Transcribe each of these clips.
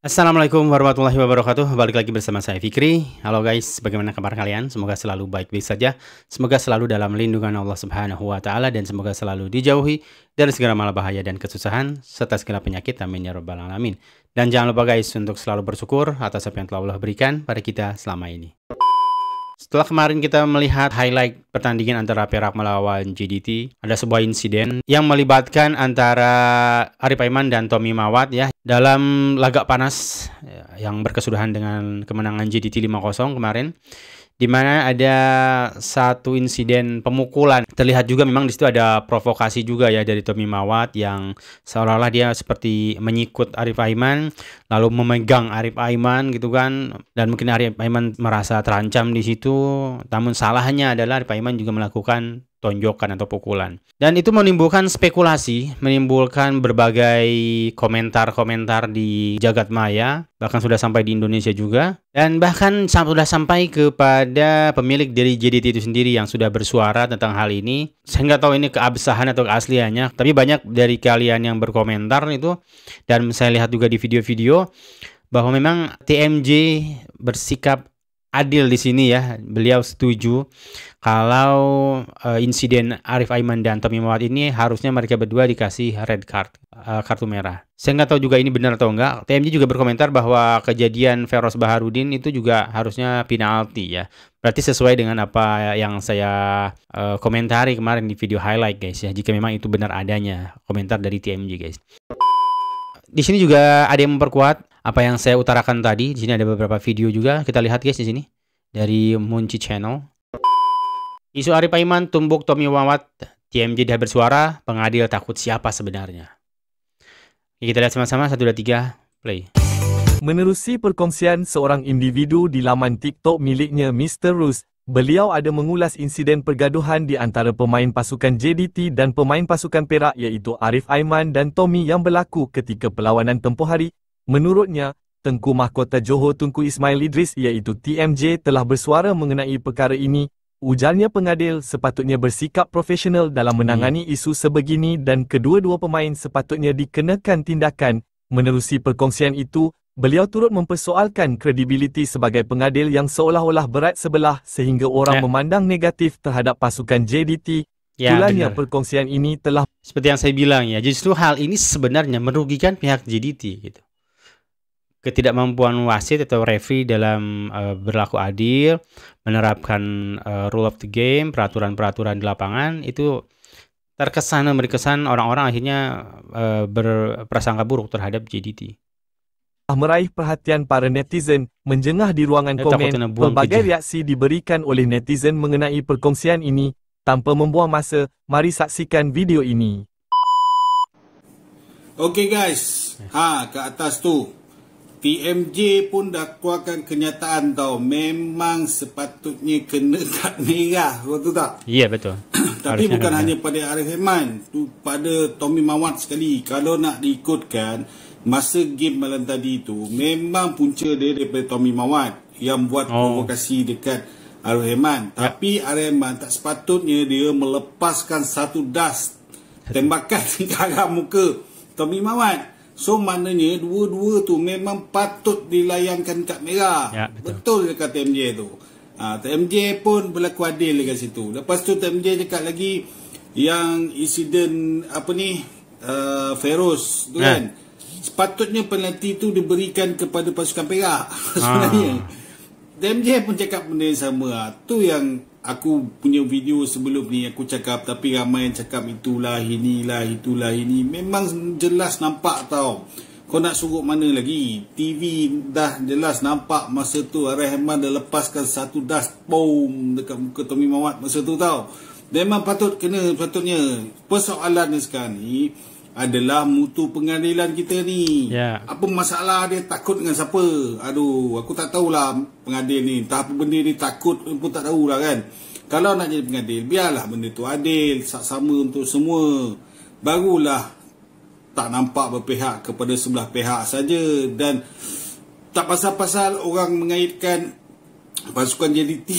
Assalamualaikum warahmatullahi wabarakatuh. Balik lagi bersama saya Fikri. Halo guys, bagaimana kabar kalian? Semoga selalu baik-baik saja. Semoga selalu dalam lindungan Allah Subhanahu wa taala dan semoga selalu dijauhi dari segala malapetaka dan kesusahan serta segala penyakit. Amin ya rabbal alamin. Dan jangan lupa guys untuk selalu bersyukur atas apa yang telah Allah berikan pada kita selama ini. Setelah kemarin kita melihat highlight pertandingan antara Perak melawan JDT, ada sebuah insiden yang melibatkan antara Arif Aiman dan Tommy Mawat ya dalam laga panas yang berkesudahan dengan kemenangan JDT 5-0 kemarin, di mana ada satu insiden pemukulan. Terlihat juga memang di situ ada provokasi juga ya dari Tommy Mawat yang seolah-olah dia seperti menyikut Arif Aiman, lalu memegang Arif Aiman gitu kan, dan mungkin Arif Aiman merasa terancam di situ. Namun salahnya adalah Arif Aiman juga melakukan tonjokan atau pukulan. Dan itu menimbulkan spekulasi, menimbulkan berbagai komentar-komentar di jagat maya, bahkan sudah sampai di Indonesia juga, dan bahkan sudah sampai kepada pemilik dari JDT itu sendiri yang sudah bersuara tentang hal ini. Saya nggak tahu ini keabsahan atau keasliannya, tapi banyak dari kalian yang berkomentar itu, dan saya lihat juga di video-video bahwa memang TMJ bersikap adil di sini ya. Beliau setuju kalau insiden Arif Aiman dan Tommy Mawat ini harusnya mereka berdua dikasih red card, kartu merah. Saya nggak tahu juga ini benar atau enggak. TMJ juga berkomentar bahwa kejadian Feros Baharudin itu juga harusnya penalti ya. Berarti sesuai dengan apa yang saya komentari kemarin di video highlight guys ya. Jika memang itu benar adanya komentar dari TMJ guys. Di sini juga ada yang memperkuat apa yang saya utarakan tadi. Di sini ada beberapa video juga. Kita lihat guys di sini dari Munci Channel. Isu Arif Aiman tumbuk Tommy Mawat, TMJ dah bersuara, pengadil takut siapa sebenarnya. Kita lihat sama-sama 1, 2, 3, play. Menerusi perkongsian seorang individu di laman TikTok miliknya Mr. Rus, beliau ada mengulas insiden pergaduhan di antara pemain pasukan JDT dan pemain pasukan Perak iaitu Arif Aiman dan Tommy yang berlaku ketika perlawanan tempoh hari. Menurutnya, Tengku Mahkota Johor Tunku Ismail Idris iaitu TMJ telah bersuara mengenai perkara ini. Ujarnya pengadil sepatutnya bersikap profesional dalam menangani isu sebegini dan kedua-dua pemain sepatutnya dikenakan tindakan. Menerusi perkongsian itu, beliau turut mempersoalkan kredibiliti sebagai pengadil yang seolah-olah berat sebelah sehingga orang memandang negatif terhadap pasukan JDT. Tulannya perkongsian ini telah seperti yang saya bilang ya, justru hal ini sebenarnya merugikan pihak JDT gitu. Ketidakmampuan wasit atau referee dalam berlaku adil, menerapkan rule of the game, peraturan-peraturan di lapangan itu terkesan memberi kesan orang-orang akhirnya berprasangka buruk terhadap JDT. Meraih perhatian para netizen. Menjengah di ruangan komen, pelbagai reaksi diberikan oleh netizen mengenai perkongsian ini. Tanpa membuang masa, mari saksikan video ini. Okey guys, ke atas tu TMJ pun dah keluarkan kenyataan tau. Memang sepatutnya kena kad merah, betul tak? Ya, betul. Tapi bukan hanya pada Arif Aiman, tu pada Tommy Mawat sekali. Kalau nak diikutkan masa game malam tadi tu, memang punca dia daripada Tommy Mawat yang buat provokasi dekat Arif Aiman. Tapi Arif Aiman tak sepatutnya dia melepaskan satu das tembakan ke arah muka Tommy Mawat. So maknanya dua-dua tu memang patut dilayangkan kad merah. Ya, betul dekat TMJ tu. TMJ pun berlaku adil dekat situ. Lepas tu TMJ cakap lagi yang insiden Feros tu kan. Sepatutnya penalti tu diberikan kepada pasukan Perak sebenarnya. TMJ pun cakap benda yang sama. Tu yang aku punya video sebelum ni aku cakap, tapi ramai yang cakap itulah ini. Memang jelas nampak tau. Kau nak suruh mana lagi? TV dah jelas nampak masa tu Arif Aiman dah lepaskan satu das boom dekat muka Tommy Mawat masa tu tau. Memang patutnya. Persoalan sekarang ni adalah mutu pengadilan kita ni. Apa masalah dia takut dengan siapa? Aduh, aku tak tahulah pengadil ni. Entah apa benda ni takut pun tak tahulah kan. Kalau nak jadi pengadil, biarlah benda tu adil, sama untuk semua. Barulah tak nampak berpihak kepada sebelah pihak saja. Dan tak pasal-pasal orang mengaitkan pasukan JDT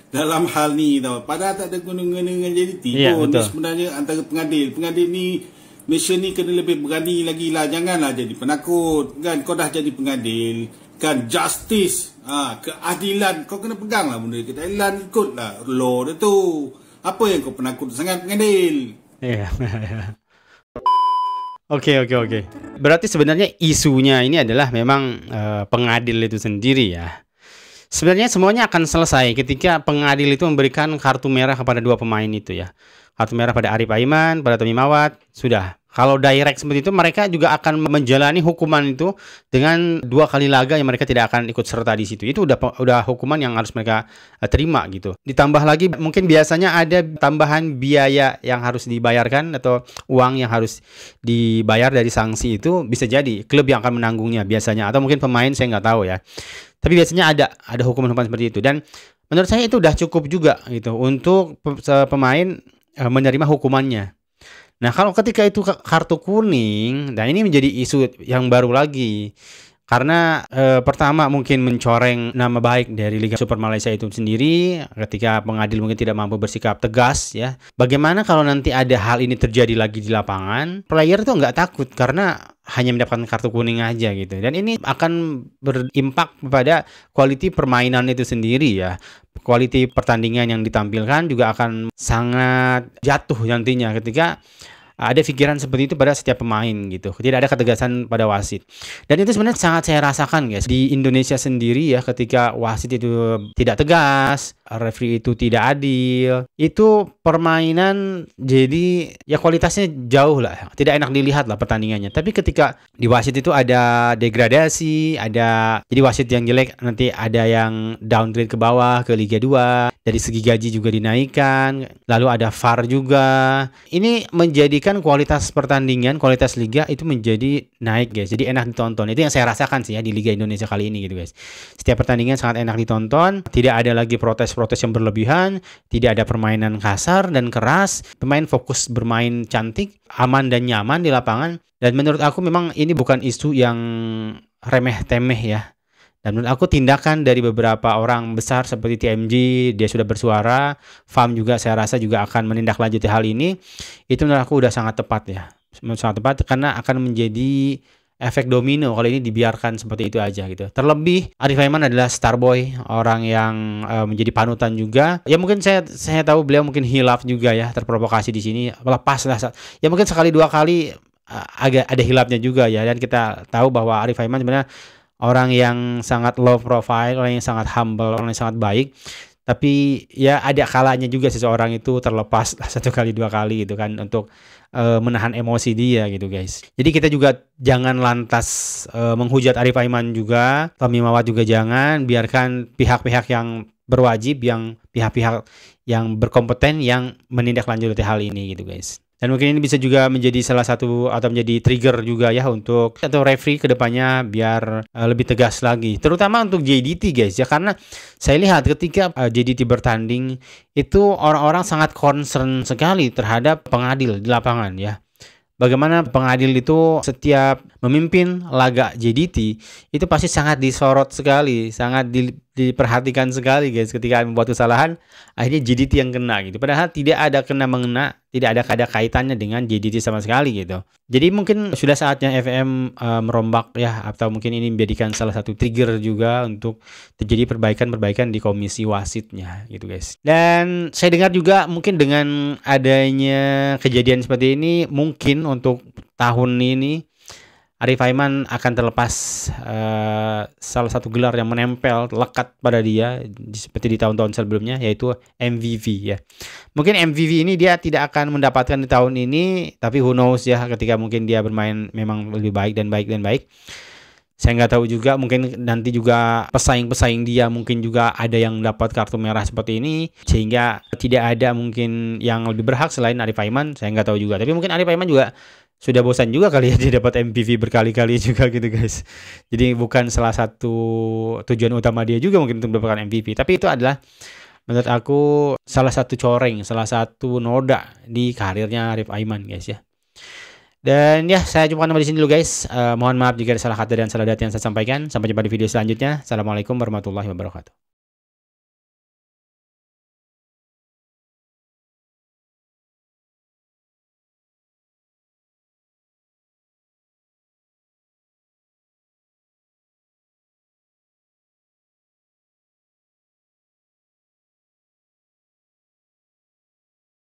dalam hal ni tau. Padahal tak ada guna-guna dengan JDT pun. Sebenarnya antara pengadil ni Malaysia ni kena lebih berani lagi lah. Janganlah jadi penakut kan. Kau dah jadi pengadil kan, justice, keadilan kau kena pegang lah benda. Keadilan ikutlah law dia tu. Apa yang kau penakut sangat pengadil? Iya. Oke. Berarti sebenarnya isunya ini adalah memang pengadil itu sendiri ya. Sebenarnya semuanya akan selesai ketika pengadil itu memberikan kartu merah kepada dua pemain itu ya. Kartu merah pada Arif Aiman, pada Tommy Mawat, sudah. Kalau direct seperti itu, mereka juga akan menjalani hukuman itu dengan 2 kali laga yang mereka tidak akan ikut serta di situ. Itu udah hukuman yang harus mereka terima gitu. Ditambah lagi mungkin biasanya ada tambahan biaya yang harus dibayarkan atau uang yang harus dibayar dari sanksi itu, bisa jadi klub yang akan menanggungnya biasanya, atau mungkin pemain, saya nggak tahu ya. Tapi biasanya ada hukuman-hukuman seperti itu, dan menurut saya itu udah cukup juga gitu untuk pemain menerima hukumannya. Nah, kalau ketika itu kartu kuning, dan ini menjadi isu yang baru lagi. Karena pertama mungkin mencoreng nama baik dari Liga Super Malaysia itu sendiri ketika pengadil mungkin tidak mampu bersikap tegas ya. Bagaimana kalau nanti ada hal ini terjadi lagi di lapangan? Player tuh nggak takut karena hanya mendapatkan kartu kuning aja gitu. Dan ini akan berimpak kepada kualiti permainan itu sendiri ya. Kualiti pertandingan yang ditampilkan juga akan sangat jatuh nantinya ketika ada pikiran seperti itu pada setiap pemain gitu. Tidak ada ketegasan pada wasit. Dan itu sebenarnya sangat saya rasakan guys di Indonesia sendiri ya, ketika wasit itu tidak tegas, referee itu tidak adil, itu permainan jadi ya kualitasnya jauh lah, tidak enak dilihat lah pertandingannya. Tapi ketika di wasit itu ada degradasi, ada jadi wasit yang jelek nanti ada yang downgrade ke bawah ke Liga 2, dari segi gaji juga dinaikkan, lalu ada VAR juga. Ini menjadikan kualitas pertandingan, kualitas liga itu menjadi naik guys. Jadi enak ditonton. Itu yang saya rasakan sih ya di Liga Indonesia kali ini gitu guys. Setiap pertandingan sangat enak ditonton, tidak ada lagi protes-protes yang berlebihan, tidak ada permainan kasar dan keras. Pemain fokus bermain cantik, aman dan nyaman di lapangan. Dan menurut aku memang ini bukan isu yang remeh-temeh ya. Dan menurut aku tindakan dari beberapa orang besar seperti TMG, dia sudah bersuara, FAM juga saya rasa juga akan menindaklanjuti hal ini. Itu menurut aku udah sangat tepat ya. Sangat tepat karena akan menjadi efek domino kalau ini dibiarkan seperti itu aja gitu. Terlebih Arif Aiman adalah star boy, orang yang menjadi panutan juga. Ya mungkin saya tahu beliau mungkin hilaf juga ya, terprovokasi di sini. Lepas lah. Ya mungkin sekali dua kali agak ada hilafnya juga ya, dan kita tahu bahwa Arif Aiman sebenarnya orang yang sangat low profile, orang yang sangat humble, orang yang sangat baik. Tapi ya ada kalanya juga seseorang itu terlepas satu kali dua kali gitu kan, untuk menahan emosi dia gitu guys. Jadi kita juga jangan lantas menghujat Arif Aiman juga, Tommy Mawat juga jangan. Biarkan pihak-pihak yang berwajib, yang pihak-pihak yang berkompeten yang menindaklanjuti hal ini gitu guys. Dan mungkin ini bisa juga menjadi salah satu atau menjadi trigger juga ya untuk atau referee kedepannya biar lebih tegas lagi. Terutama untuk JDT guys ya, karena saya lihat ketika JDT bertanding itu orang-orang sangat concern sekali terhadap pengadil di lapangan ya. Bagaimana pengadil itu setiap memimpin laga JDT itu pasti sangat disorot sekali, sangat diperhatikan sekali guys. Ketika membuat kesalahan akhirnya JDT yang kena gitu. Padahal tidak ada kena-mengena, tidak ada kaitannya dengan JDT sama sekali gitu. Jadi mungkin sudah saatnya FVM merombak ya, atau mungkin ini menjadikan salah satu trigger juga untuk terjadi perbaikan-perbaikan di komisi wasitnya gitu guys. Dan saya dengar juga mungkin dengan adanya kejadian seperti ini, mungkin untuk tahun ini Arif Aiman akan terlepas salah satu gelar yang menempel lekat pada dia seperti di tahun-tahun sebelumnya, yaitu MVP ya. Mungkin MVP ini dia tidak akan mendapatkan di tahun ini, tapi who knows ya, ketika mungkin dia bermain memang lebih baik dan baik. Saya nggak tahu juga, mungkin nanti juga pesaing-pesaing dia mungkin juga ada yang dapat kartu merah seperti ini, sehingga tidak ada mungkin yang lebih berhak selain Arif Aiman. Saya nggak tahu juga, tapi mungkin Arif Aiman juga sudah bosan juga kali ya dia dapat MVP berkali-kali juga gitu guys. Jadi bukan salah satu tujuan utama dia juga mungkin untuk mendapatkan MVP, tapi itu adalah menurut aku salah satu coreng, salah satu noda di karirnya Arif Aiman guys ya. Dan ya, saya jumpa sampai di sini dulu guys. Mohon maaf jika ada salah kata dan salah data yang saya sampaikan. Sampai jumpa di video selanjutnya. Assalamualaikum warahmatullahi wabarakatuh.